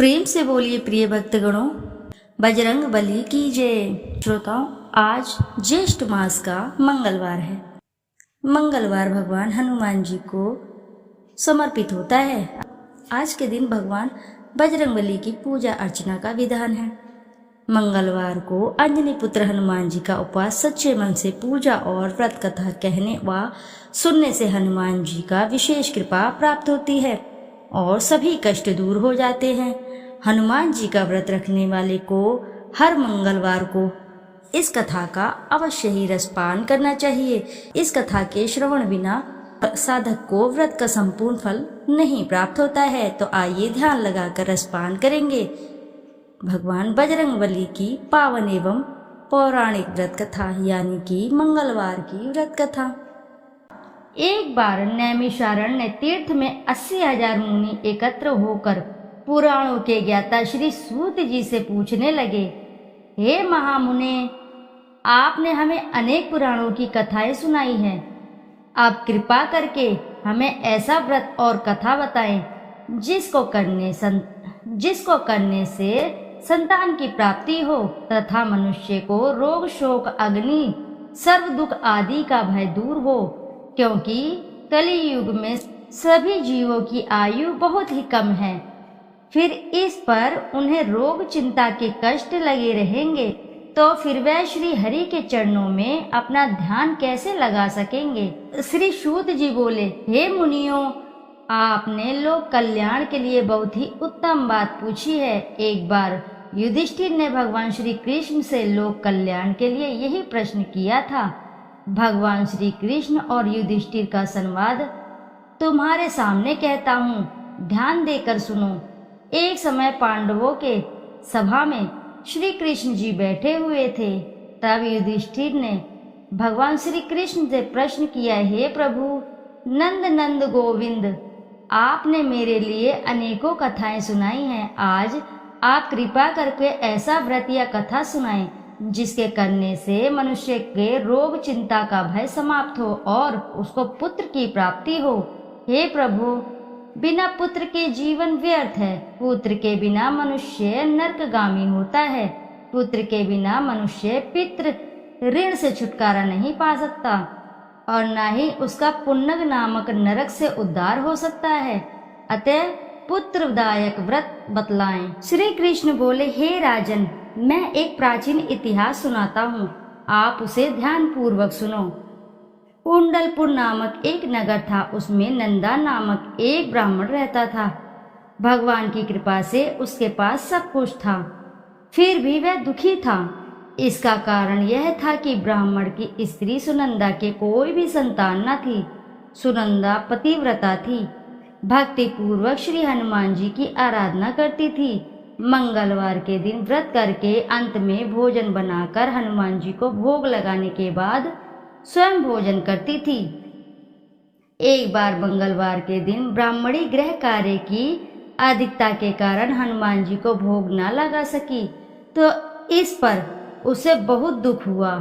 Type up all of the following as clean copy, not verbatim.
प्रेम से बोलिए प्रिय भक्तगणों, बजरंग बली की जय। श्रोताओं, आज ज्येष्ठ मास का मंगलवार है। मंगलवार भगवान हनुमान जी को समर्पित होता है। आज के दिन भगवान बजरंग बली की पूजा अर्चना का विधान है। मंगलवार को अंजनी पुत्र हनुमान जी का उपवास सच्चे मन से पूजा और व्रत कथा कहने व सुनने से हनुमान जी का विशेष कृपा प्राप्त होती है और सभी कष्ट दूर हो जाते हैं। हनुमान जी का व्रत रखने वाले को हर मंगलवार को इस कथा का अवश्य ही रसपान करना चाहिए। इस कथा के श्रवण बिना साधक को व्रत का संपूर्ण फल नहीं प्राप्त होता है। तो आइए ध्यान लगाकर रसपान करेंगे भगवान बजरंग बली की पावन एवं पौराणिक व्रत कथा, यानी कि मंगलवार की व्रत कथा। एक बार नैमिषारण्य तीर्थ में 80,000 मुनि एकत्र होकर पुराणों के ज्ञाता श्री सूत जी से पूछने लगे, हे महामुने, आपने हमें अनेक पुराणों की कथाएं सुनाई हैं। आप कृपा करके हमें ऐसा व्रत और कथा बताएं जिसको करने से संतान की प्राप्ति हो तथा मनुष्य को रोग शोक अग्नि सर्व दुख आदि का भय दूर हो, क्योंकि कली युग में सभी जीवों की आयु बहुत ही कम है। फिर इस पर उन्हें रोग चिंता के कष्ट लगे रहेंगे, तो फिर वह श्री हरि के चरणों में अपना ध्यान कैसे लगा सकेंगे। श्री सूत जी बोले, हे मुनियों, आपने लोक कल्याण के लिए बहुत ही उत्तम बात पूछी है। एक बार युधिष्ठिर ने भगवान श्री कृष्ण से लोक कल्याण के लिए यही प्रश्न किया था। भगवान श्री कृष्ण और युधिष्ठिर का संवाद तुम्हारे सामने कहता हूँ, ध्यान देकर सुनो। एक समय पांडवों के सभा में श्री कृष्ण जी बैठे हुए थे। तब युधिष्ठिर ने भगवान श्री कृष्ण से प्रश्न किया, हे प्रभु नंद नंद गोविंद, आपने मेरे लिए अनेकों कथाएं सुनाई हैं। आज आप कृपा करके ऐसा व्रत या कथा सुनाएं जिसके करने से मनुष्य के रोग चिंता का भय समाप्त हो और उसको पुत्र की प्राप्ति हो। हे प्रभु, बिना पुत्र के जीवन व्यर्थ है। पुत्र के बिना मनुष्य नरकगामी होता है। पुत्र के बिना मनुष्य पितृ ऋण से छुटकारा नहीं पा सकता और न ही उसका पुण्यग नामक नरक से उद्धार हो सकता है। अतः पुत्रदायक व्रत बतलाएं। श्री कृष्ण बोले, हे राजन, मैं एक प्राचीन इतिहास सुनाता हूँ, आप उसे ध्यान पूर्वक सुनो। कुंडलपुर नामक एक नगर था। उसमें नंदा नामक एक ब्राह्मण रहता था। भगवान की कृपा से उसके पास सब कुछ था, फिर भी वह दुखी था। इसका कारण यह था कि ब्राह्मण की स्त्री सुनंदा के कोई भी संतान न थी। सुनंदा पतिव्रता थी, भक्ति पूर्वक श्री हनुमान जी की आराधना करती थी। मंगलवार के दिन व्रत करके अंत में भोजन बनाकर हनुमान जी को भोग लगाने के बाद स्वयं भोजन करती थी। एक बार मंगलवार के दिन ब्राह्मणी गृह कार्य की अधिकता के कारण हनुमान जी को भोग न लगा सकी, तो इस पर उसे बहुत दुख हुआ।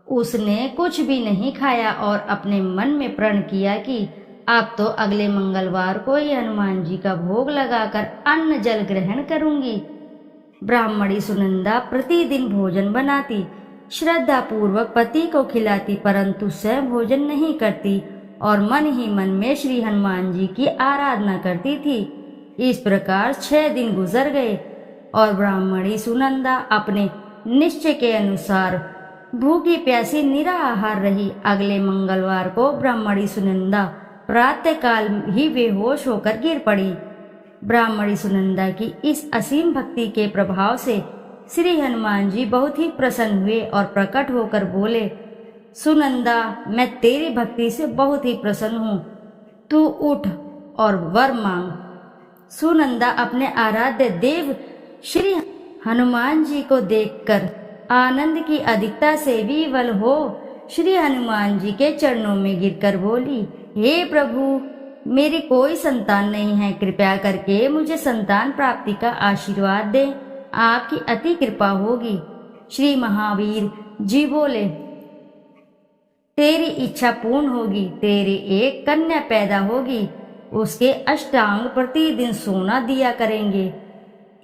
उसने कुछ भी नहीं खाया और अपने मन में प्रण किया कि अब तो अगले मंगलवार को ही हनुमान जी का भोग लगाकर अन्न जल ग्रहण करूंगी। ब्राह्मणी सुनंदा प्रतिदिन भोजन बनाती, श्रद्धा पूर्वक पति को खिलाती, परंतु स्वयं भोजन नहीं करती और मन ही मन में श्री हनुमान जी की आराधना करती थी। इस प्रकार 6 दिन गुजर गए और ब्राह्मणी सुनंदा अपने निश्चय के अनुसार भूखी प्यासी निराहार रही। अगले मंगलवार को ब्राह्मणी सुनंदा प्रातःकाल ही बेहोश होकर गिर पड़ी। ब्राह्मणी सुनंदा की इस असीम भक्ति के प्रभाव से श्री हनुमान जी बहुत ही प्रसन्न हुए और प्रकट होकर बोले, सुनंदा, मैं तेरी भक्ति से बहुत ही प्रसन्न हूँ, तू उठ और वर मांग। सुनंदा अपने आराध्य देव श्री हनुमान जी को देखकर आनंद की अधिकता से विवल हो श्री हनुमान जी के चरणों में गिरकर बोली, हे प्रभु, मेरी कोई संतान नहीं है, कृपया करके मुझे संतान प्राप्ति का आशीर्वाद दे, आपकी अति कृपा होगी। श्री महावीर जी बोले, तेरी इच्छा पूर्ण होगी, तेरी एक कन्या पैदा होगी, उसके अष्टांग प्रतिदिन सोना दिया करेंगे।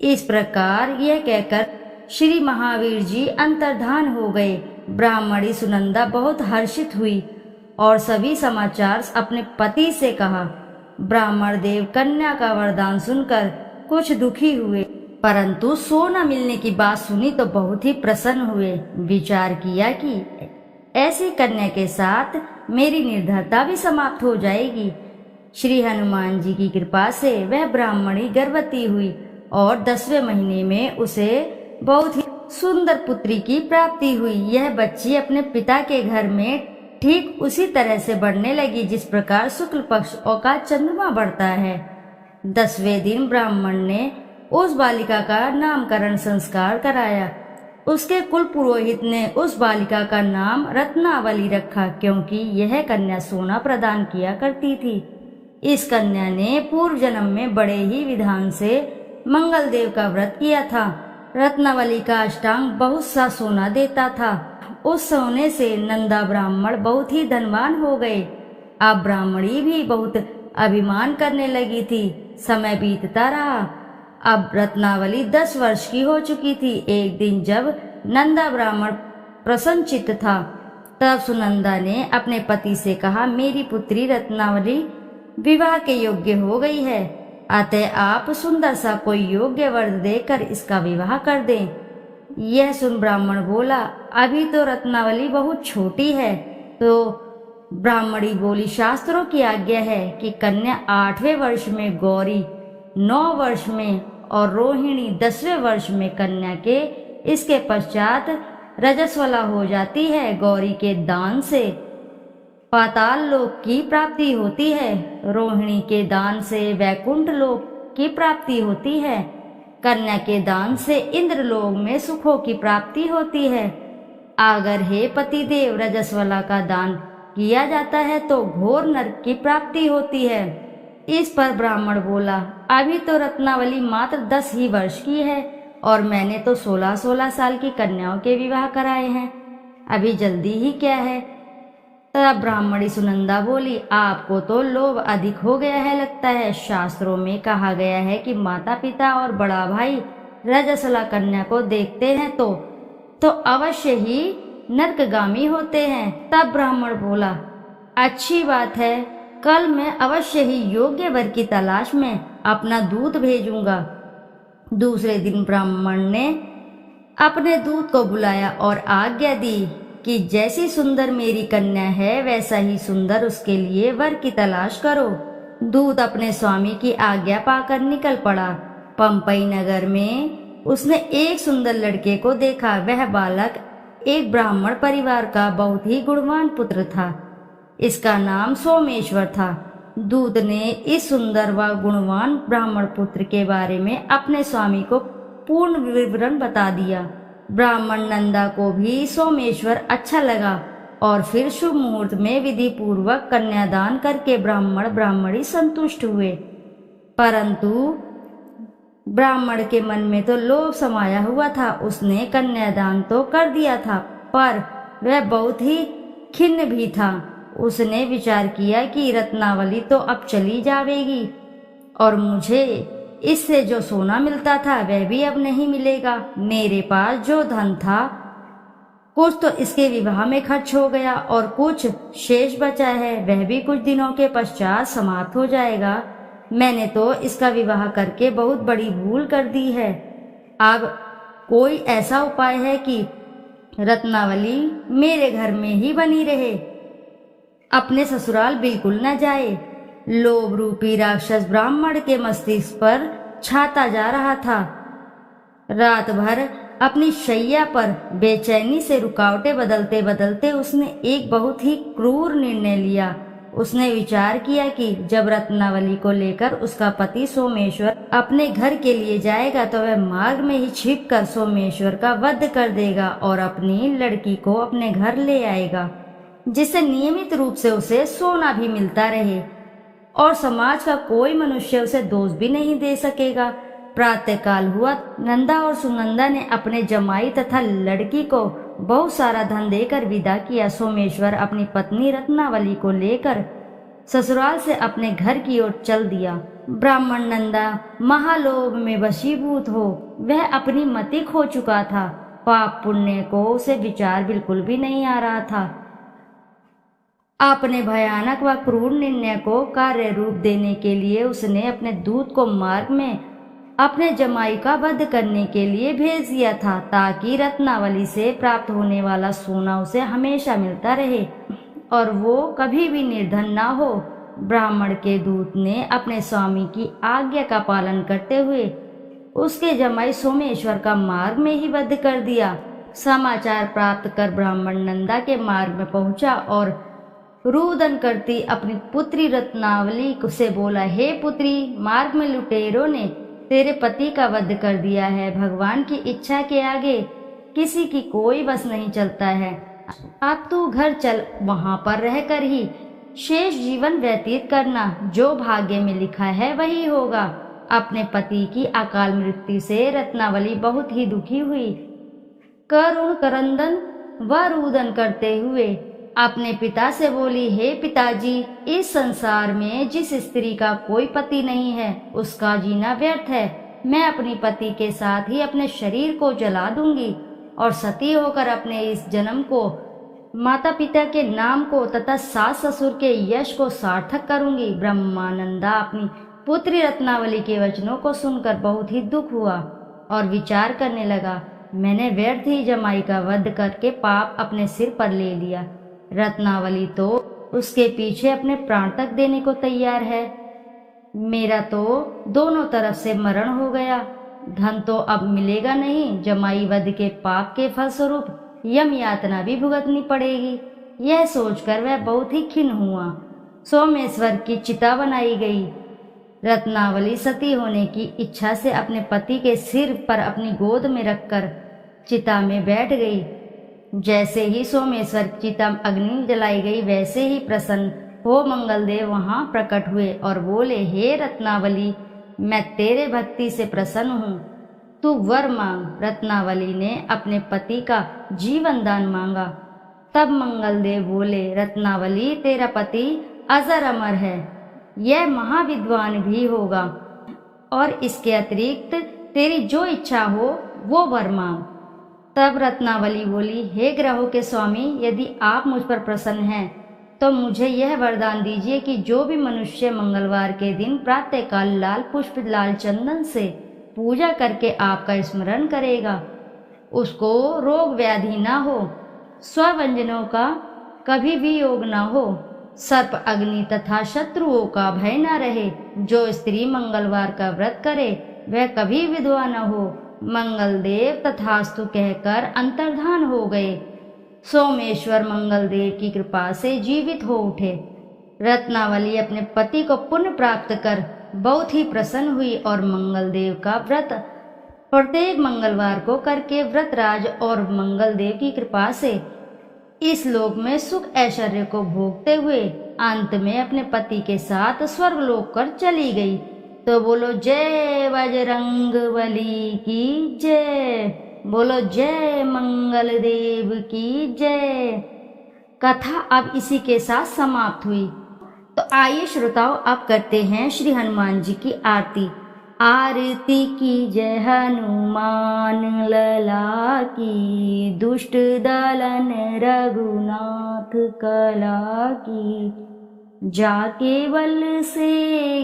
इस प्रकार यह कहकर श्री महावीर जी अंतर्धान हो गए। ब्राह्मणी सुनंदा बहुत हर्षित हुई और सभी समाचार अपने पति से कहा। ब्राह्मण देव कन्या का वरदान सुनकर कुछ दुखी हुए, परंतु सोना मिलने की बात सुनी तो बहुत ही प्रसन्न हुए। विचार किया कि ऐसी कन्या के साथ मेरी निर्धरता भी समाप्त हो जाएगी। श्री हनुमान जी की कृपा से वह ब्राह्मणी गर्भवती हुई और 10वें महीने में उसे बहुत ही सुंदर पुत्री की प्राप्ति हुई। यह बच्ची अपने पिता के घर में ठीक उसी तरह से बढ़ने लगी जिस प्रकार शुक्ल पक्ष का चंद्रमा बढ़ता है। 10वें दिन ब्राह्मण ने उस बालिका का नामकरण संस्कार कराया। उसके कुल पुरोहित ने उस बालिका का नाम रत्नावली रखा, क्योंकि यह कन्या सोना प्रदान किया करती थी। इस कन्या ने पूर्व जन्म में बड़े ही विधान से मंगल देव का व्रत किया था। रत्नावली का अष्टांग बहुत सा सोना देता था। उस सोने से नंदा ब्राह्मण बहुत ही धनवान हो गए। अब ब्राह्मणी भी बहुत अभिमान करने लगी थी। समय बीतता रहा। अब रत्नावली 10 वर्ष की हो चुकी थी। एक दिन जब नंदा ब्राह्मण प्रसन्नचित्त था, तब सुनंदा ने अपने पति से कहा, मेरी पुत्री रत्नावली विवाह के योग्य हो गई है, अतः आप सुंदर सा कोई योग्य वर देकर इसका विवाह कर दें। यह सुन ब्राह्मण बोला, अभी तो रत्नावली बहुत छोटी है। तो ब्राह्मणी बोली, शास्त्रों की आज्ञा है कि कन्या 8वें वर्ष में, गौरी 9 वर्ष में और रोहिणी 10वें वर्ष में कन्या के इसके पश्चात रजस्वला हो जाती है। गौरी के दान से पाताल लोक की प्राप्ति होती है, रोहिणी के दान से वैकुंठ लोक की प्राप्ति होती है, कन्या के दान से इंद्रलोक में सुखों की प्राप्ति होती है। अगर हे पतिदेव रजस्वला का दान किया जाता है तो घोर नरक की प्राप्ति होती है। इस पर ब्राह्मण बोला, अभी तो रत्नावली मात्र 10 ही वर्ष की है और मैंने तो 16-16 साल की कन्याओं के विवाह कराए हैं, अभी जल्दी ही क्या है। तब ब्राह्मणी सुनंदा बोली, आपको तो लोभ अधिक हो गया है लगता है। शास्त्रों में कहा गया है कि माता पिता और बड़ा भाई रजस्वला कन्या को देखते हैं तो अवश्य ही नरकगामी होते हैं। तब ब्राह्मण बोला, अच्छी बात है, कल मैं अवश्य ही योग्य वर की तलाश में अपना दूत भेजूंगा। दूसरे दिन ब्राह्मण ने अपने दूत को बुलाया और आज्ञा दी कि जैसी सुंदर मेरी कन्या है वैसा ही सुंदर उसके लिए वर की तलाश करो। दूत अपने स्वामी की आज्ञा पाकर निकल पड़ा। पंपई नगर में उसने एक सुंदर लड़के को देखा। वह बालक एक ब्राह्मण परिवार का बहुत ही गुणवान पुत्र था। इसका नाम सोमेश्वर था। दूत ने इस सुंदर व गुणवान ब्राह्मण पुत्र के बारे में अपने स्वामी को पूर्ण विवरण बता दिया। ब्राह्मण नंदा को भी सोमेश्वर अच्छा लगा और फिर शुभ मुहूर्त में विधि पूर्वक कन्यादान करके ब्राह्मण ब्राह्मणी संतुष्ट हुए। परंतु ब्राह्मण के मन में तो लोभ समाया हुआ था। उसने कन्यादान तो कर दिया था, पर वह बहुत ही खिन्न भी था। उसने विचार किया कि रत्नावली तो अब चली जाएगी और मुझे इससे जो सोना मिलता था वह भी अब नहीं मिलेगा। मेरे पास जो धन था कुछ तो इसके विवाह में खर्च हो गया और कुछ शेष बचा है, वह भी कुछ दिनों के पश्चात समाप्त हो जाएगा। मैंने तो इसका विवाह करके बहुत बड़ी भूल कर दी है। अब कोई ऐसा उपाय है कि रत्नावली मेरे घर में ही बनी रहे, अपने ससुराल बिल्कुल न जाए। लोभ रूपी राक्षस ब्राह्मण के मस्तिष्क पर छाता जा रहा था। रात भर अपनी शैया पर बेचैनी से रुकावटें बदलते बदलते उसने एक बहुत ही क्रूर निर्णय लिया। उसने विचार किया कि जब रत्नावली को लेकर उसका पति सोमेश्वर अपने घर के लिए जाएगा तो वह मार्ग में ही छिपकर सोमेश्वर का वध कर देगा और अपनी लड़की को अपने घर ले आएगा, जिससे नियमित रूप से उसे सोना भी मिलता रहे और समाज का कोई मनुष्य उसे दोष भी नहीं दे सकेगा। प्रातःकाल हुआ। नंदा और सुनंदा ने अपने जमाई तथा लड़की को बहुत सारा धन देकर विदा किया। सोमेश्वर अपनी पत्नी रत्नावली को लेकर ससुराल से अपने घर की ओर चल दिया। ब्राह्मण नंदा महालोभ में वशीभूत हो वह अपनी मति खो चुका था। पाप पुण्य को उसे विचार बिल्कुल भी नहीं आ रहा था। अपने भयानक व क्रूर निर्णय को कार्य रूप देने के लिए उसने अपने दूत को मार्ग में अपने जमाई का वध करने के लिए भेज दिया था, ताकि रत्नावली से प्राप्त होने वाला सोना उसे हमेशा मिलता रहे और वो कभी भी निर्धन ना हो। ब्राह्मण के दूत ने अपने स्वामी की आज्ञा का पालन करते हुए उसके जमाई सोमेश्वर का मार्ग में ही वध कर दिया। समाचार प्राप्त कर ब्राह्मण नंदा के मार्ग में पहुंचा और रुदन करती अपनी पुत्री रत्नावली से बोला, हे पुत्री, मार्ग में लुटेरों ने तेरे पति का वध कर दिया है। भगवान की इच्छा के आगे किसी की कोई बस नहीं चलता है। अब तू घर चल, वहां पर रहकर ही शेष जीवन व्यतीत करना। जो भाग्य में लिखा है वही होगा। अपने पति की अकाल मृत्यु से रत्नावली बहुत ही दुखी हुई। करुण करंदन व रुदन करते हुए अपने पिता से बोली, हे पिताजी, इस संसार में जिस स्त्री का कोई पति नहीं है उसका जीना व्यर्थ है। मैं अपनी पति के साथ ही अपने शरीर को जला दूंगी और सती होकर अपने इस जन्म को, माता पिता के नाम को तथा सास ससुर के यश को सार्थक करूंगी। ब्रह्मानंदा अपनी पुत्री रत्नावली के वचनों को सुनकर बहुत ही दुख हुआ और विचार करने लगा, मैंने व्यर्थ ही जमाई का वध करके पाप अपने सिर पर ले लिया। रत्नावली तो उसके पीछे अपने प्राण तक देने को तैयार है। मेरा तो दोनों तरफ से मरण हो गया। धन तो अब मिलेगा नहीं। जमाई वध के पाप के फलस्वरूप यम यातना भी भुगतनी पड़ेगी। यह सोचकर वह बहुत ही खिन्न हुआ। सोमेश्वर की चिता बनाई गई। रत्नावली सती होने की इच्छा से अपने पति के सिर पर अपनी गोद में रखकर चिता में बैठ गई। जैसे ही सोमेश्वर की चिता अग्नि जलाई गई, वैसे ही प्रसन्न हो मंगलदेव वहां प्रकट हुए और बोले, हे रत्नावली, मैं तेरे भक्ति से प्रसन्न हूँ, तू वर मांग। रत्नावली ने अपने पति का जीवन दान मांगा। तब मंगलदेव बोले, रत्नावली, तेरा पति अजर अमर है, यह महाविद्वान भी होगा और इसके अतिरिक्त तेरी जो इच्छा हो वो वर मांग। तब रत्नावली बोली, हे ग्रहों के स्वामी, यदि आप मुझ पर प्रसन्न हैं तो मुझे यह वरदान दीजिए कि जो भी मनुष्य मंगलवार के दिन प्रातःकाल लाल पुष्प लाल चंदन से पूजा करके आपका स्मरण करेगा, उसको रोग व्याधि ना हो, स्वव्यंजनों का कभी भी योग ना हो, सर्प अग्नि तथा शत्रुओं का भय न रहे। जो स्त्री मंगलवार का व्रत करे वह कभी विधवा न हो। मंगलदेव तथास्तु कहकर अंतर्धान हो गए। सोमेश्वर मंगलदेव की कृपा से जीवित हो उठे। रत्नावली अपने पति को पुण्य प्राप्त कर बहुत ही प्रसन्न हुई और मंगलदेव का व्रत प्रत्येक मंगलवार को करके व्रतराज और मंगलदेव की कृपा से इस लोक में सुख ऐश्वर्य को भोगते हुए अंत में अपने पति के साथ स्वर्गलोक कर चली गई। तो बोलो जय बजरंगबली की जय, बोलो जय मंगल देव की जय। कथा अब इसी के साथ समाप्त हुई। तो आइए श्रोताओं, अब करते हैं श्री हनुमान जी की आरती। आरती की जय हनुमान लला की, दुष्ट दलन रघुनाथ कला की। जाके बल से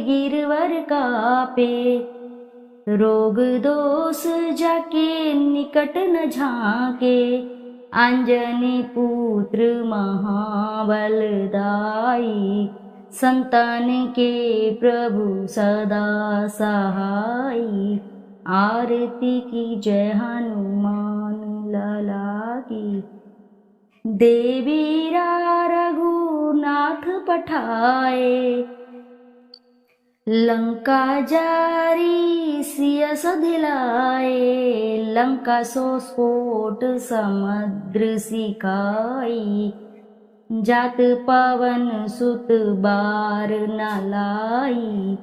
गिरवर कापे, रोग दोष जाके निकट न झाके। अंजनी पुत्र महाबलदाई, संतान के प्रभु सदा सहाई। आरती की जय हनुमान लला की। देवीरा रघुनाथ पठाए, लंका जारी सिय सधिलाए। लंका सो स्फोट समुद्र सिकाई, जात पवन सुत बार न लाई।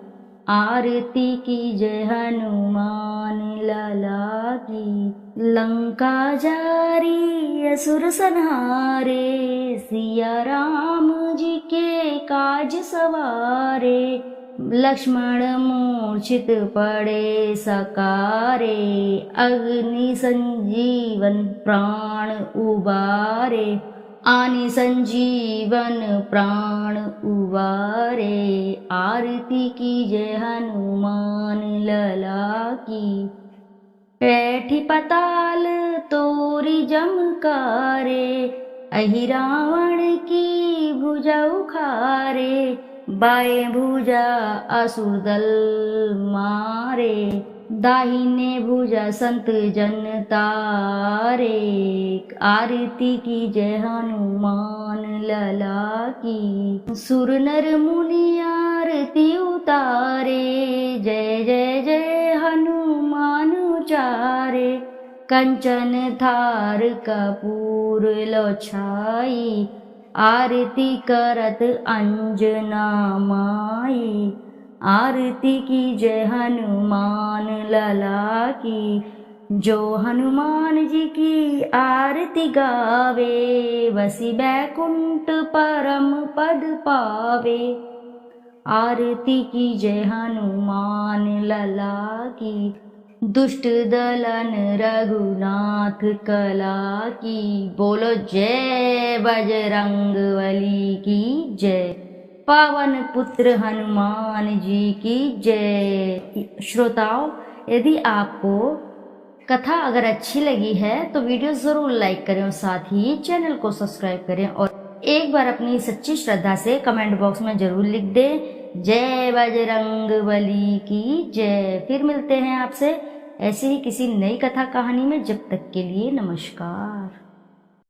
आरती की जय हनुमान लला की। लंका जारी असुर संहारे, सिया राम जी के काज सवारे। लक्ष्मण मूर्छित पड़े सकारे, अग्नि संजीवन प्राण उबारे। आनि संजीवन प्राण उबारे, आरती की जय हनुमान लला की। पैठी पताल तोरी जमकारे, अहि रावण की भुजा उखारे। बाएं भुजा असुर दल मारे, दाहिने भुजा संत जन तारे। आरती की जय हनुमान लला की। सुर नर मुनि आरती उतारे, जय जय जय हनुमान उचारे। कंचन थार कपूर लो छाई, आरती करत अंजना माई। आरती की जय हनुमान लला की। जो हनुमान जी की आरती गावे, वसी बैकुंठ परम पद पावे। आरती की जय हनुमान लला की। दुष्ट दलन रघुनाथ कला की, बोलो जय बजरंगबली की जय। पावन पुत्र हनुमान जी की जय। श्रोताओं, यदि आपको कथा अगर अच्छी लगी है तो वीडियो जरूर लाइक करें और साथ ही चैनल को सब्सक्राइब करें और एक बार अपनी सच्ची श्रद्धा से कमेंट बॉक्स में जरूर लिख दें जय बजरंगबली की जय। फिर मिलते हैं आपसे ऐसे ही किसी नई कथा कहानी में। जब तक के लिए नमस्कार।